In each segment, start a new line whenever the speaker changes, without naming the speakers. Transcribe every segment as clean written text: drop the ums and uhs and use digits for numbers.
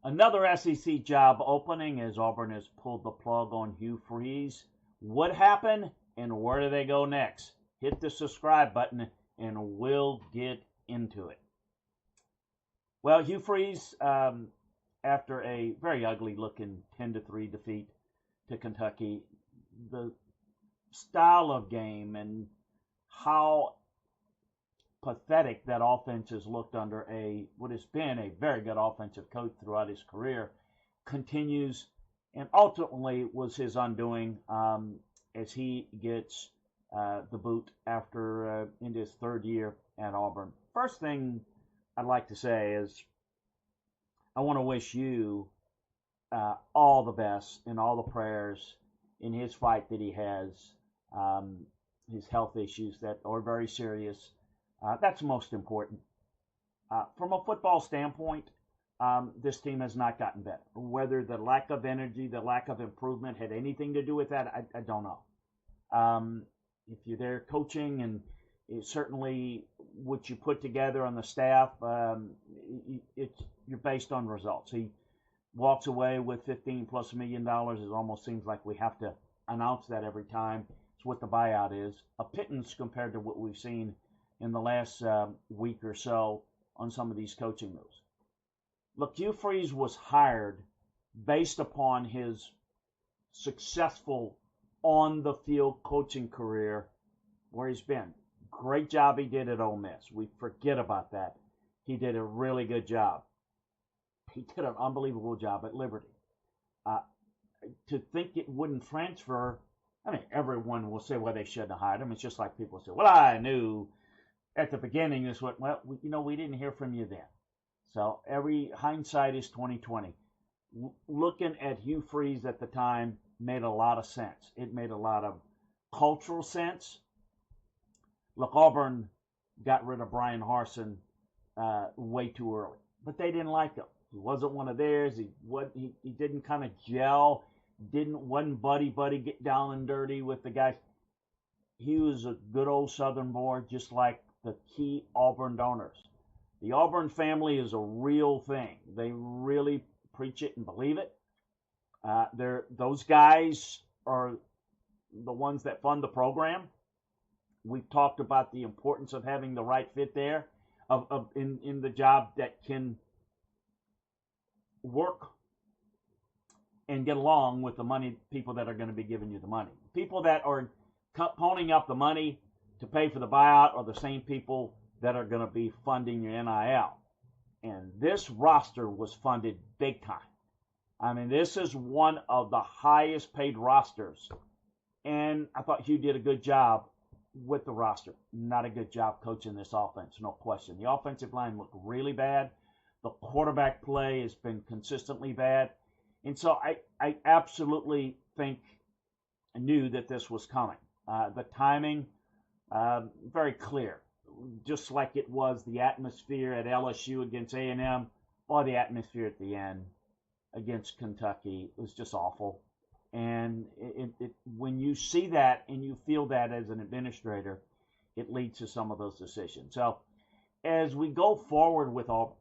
Another SEC job opening as Auburn has pulled the plug on Hugh Freeze. What happened and where do they go next? Hit the subscribe button and we'll get into it. Well, Hugh Freeze, after a very ugly looking 10-3 defeat to Kentucky, the style of game and how pathetic that offense has looked under what has been a very good offensive coach throughout his career continues, and ultimately was his undoing as he gets the boot after into his third year at Auburn. First thing I'd like to say is I want to wish you all the best and all the prayers in his fight that he has, his health issues that are very serious. That's most important. From a football standpoint, this team has not gotten better. Whether the lack of energy, the lack of improvement had anything to do with that, I don't know. If you're there coaching and certainly what you put together on the staff, you're based on results. He walks away with $15+ million. It almost seems like we have to announce that every time. It's what the buyout is. A pittance compared to what we've seen in the last week or so on some of these coaching moves. Look, Hugh Freeze was hired based upon his successful on-the-field coaching career where he's been. Great job he did at Ole Miss. We forget about that. He did a really good job. He did an unbelievable job at Liberty. To think it wouldn't transfer, I mean, everyone will say, well, they shouldn't have hired him. It's just like people say, well, I knew at the beginning this what, well, we didn't hear from you then. So every hindsight is 2020. Looking at Hugh Freeze at the time made a lot of sense. It made a lot of cultural sense. Look, Auburn got rid of Brian Harsin way too early, but they didn't like him. He wasn't one of theirs. He didn't kind of gel. Wasn't buddy get down and dirty with the guys. He was a good old Southern boy, just like the key Auburn donors. The Auburn family is a real thing. They really preach it and believe it. Those guys are the ones that fund the program. We've talked about the importance of having the right fit there, in the job that can work and get along with the money, people that are going to be giving you the money. People that are ponying up the money to pay for the buyout are the same people that are going to be funding your NIL. And this roster was funded big time. I mean, this is one of the highest paid rosters. And I thought Hugh did a good job with the roster. Not a good job coaching this offense, no question. The offensive line looked really bad. The quarterback play has been consistently bad. And so I absolutely knew that this was coming. The timing, very clear. Just like it was the atmosphere at LSU against A&M, or the atmosphere at the end against Kentucky was just awful. And when you see that and you feel that as an administrator, it leads to some of those decisions. So as we go forward with Auburn,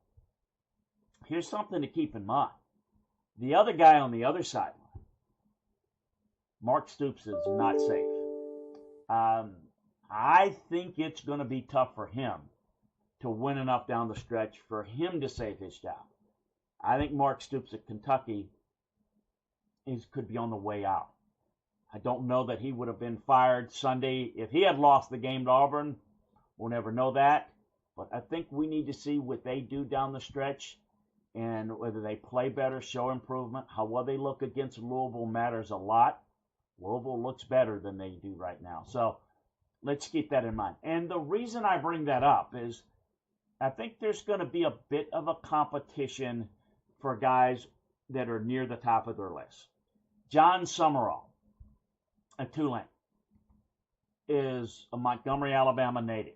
here's something to keep in mind. The other guy on the other sideline, Mark Stoops, is not safe. I think it's going to be tough for him to win enough down the stretch for him to save his job. I think Mark Stoops at Kentucky could be on the way out. I don't know that he would have been fired Sunday if he had lost the game to Auburn. We'll never know that. But I think we need to see what they do down the stretch and whether they play better, show improvement. How well they look against Louisville matters a lot. Louisville looks better than they do right now. So let's keep that in mind. And the reason I bring that up is I think there's going to be a bit of a competition for guys that are near the top of their list. John Summerall at Tulane is a Montgomery, Alabama native.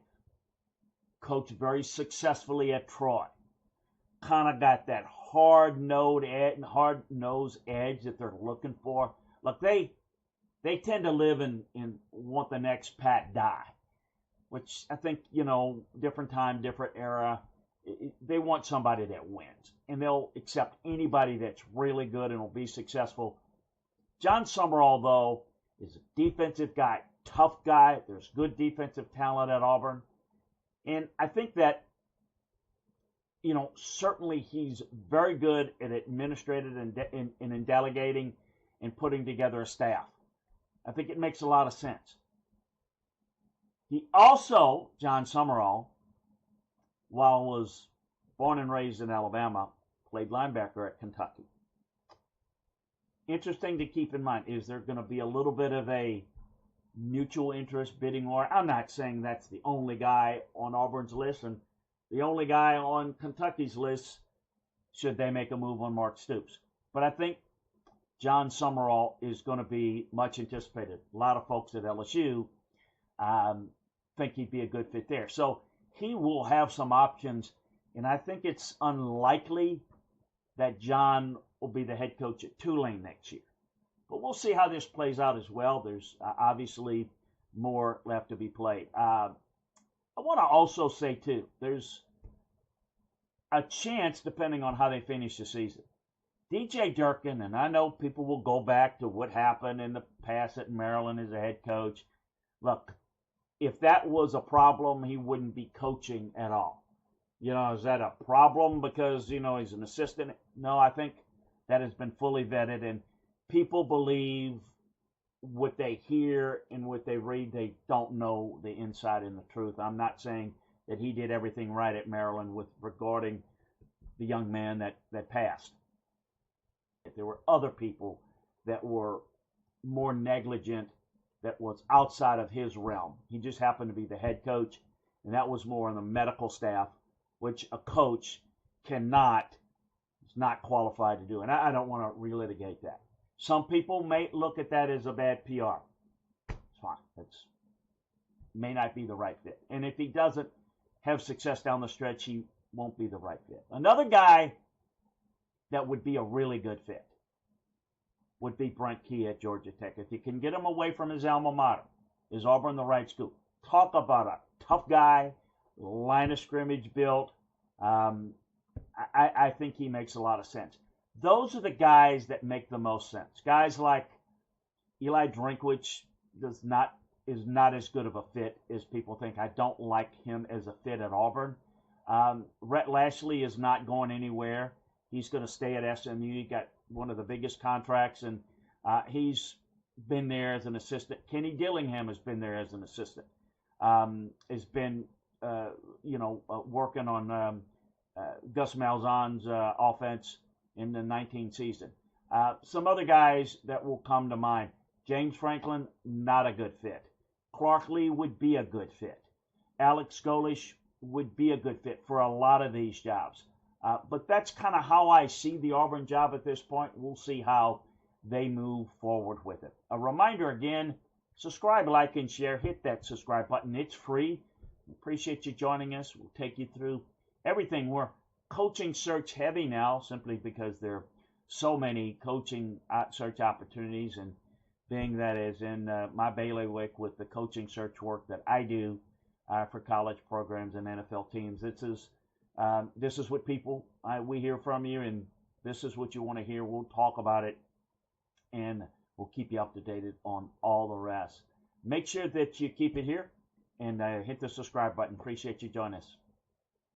Coached very successfully at Troy. Kind of got that hard-nosed edge that they're looking for. Look, they tend to live in want the next Pat Dye, which I think, different time, different era. They want somebody that wins, and they'll accept anybody that's really good and will be successful. John Summerall, though, is a defensive guy, tough guy. There's good defensive talent at Auburn. And I think that, certainly he's very good at administrating and in delegating and putting together a staff. I think it makes a lot of sense. He also, John Summerall, while was born and raised in Alabama, played linebacker at Kentucky. Interesting to keep in mind, is there going to be a little bit of a mutual interest bidding war? I'm not saying that's the only guy on Auburn's list and the only guy on Kentucky's list should they make a move on Mark Stoops. But I think John Summerall is going to be much anticipated. A lot of folks at LSU think he'd be a good fit there. So he will have some options, and I think it's unlikely that John will be the head coach at Tulane next year. But we'll see how this plays out as well. There's obviously more left to be played. I want to also say, too, there's a chance, depending on how they finish the season. DJ Durkin, and I know people will go back to what happened in the past at Maryland as a head coach. Look, if that was a problem, he wouldn't be coaching at all. Is that a problem because, he's an assistant? No, I think that has been fully vetted, and people believe what they hear and what they read. They don't know the inside and the truth. I'm not saying that he did everything right at Maryland with regarding the young man that passed. There were other people that were more negligent, that was outside of his realm. He just happened to be the head coach, and that was more on the medical staff, which a coach is not qualified to do. And I don't want to relitigate that. Some people may look at that as a bad PR. It's fine. That's may not be the right fit. And if he doesn't have success down the stretch, he won't be the right fit. Another guy that would be a really good fit would be Brent Key at Georgia Tech. If you can get him away from his alma mater, is Auburn the right school? Talk about a tough guy, line of scrimmage built. I think he makes a lot of sense. Those are the guys that make the most sense. Guys like Eli Drinkwitz is not as good of a fit as people think. I don't like him as a fit at Auburn. Rhett Lashley is not going anywhere. He's going to stay at SMU. He got one of the biggest contracts, and he's been there as an assistant. Kenny Dillingham has been there as an assistant. Has been, working on Gus Malzahn's offense in the 19 season. Some other guys that will come to mind. James Franklin, not a good fit. Clark Lee would be a good fit. Alex Golish would be a good fit for a lot of these jobs. But that's kind of how I see the Auburn job at this point. We'll see how they move forward with it. A reminder again, subscribe, like, and share. Hit that subscribe button. It's free. Appreciate you joining us. We'll take you through everything. We're coaching search heavy now simply because there are so many coaching search opportunities, and being that is in my bailiwick with the coaching search work that I do for college programs and NFL teams. This is what people, we hear from you, and this is what you want to hear. We'll talk about it, and we'll keep you up to date on all the rest. Make sure that you keep it here and hit the subscribe button. Appreciate you joining us.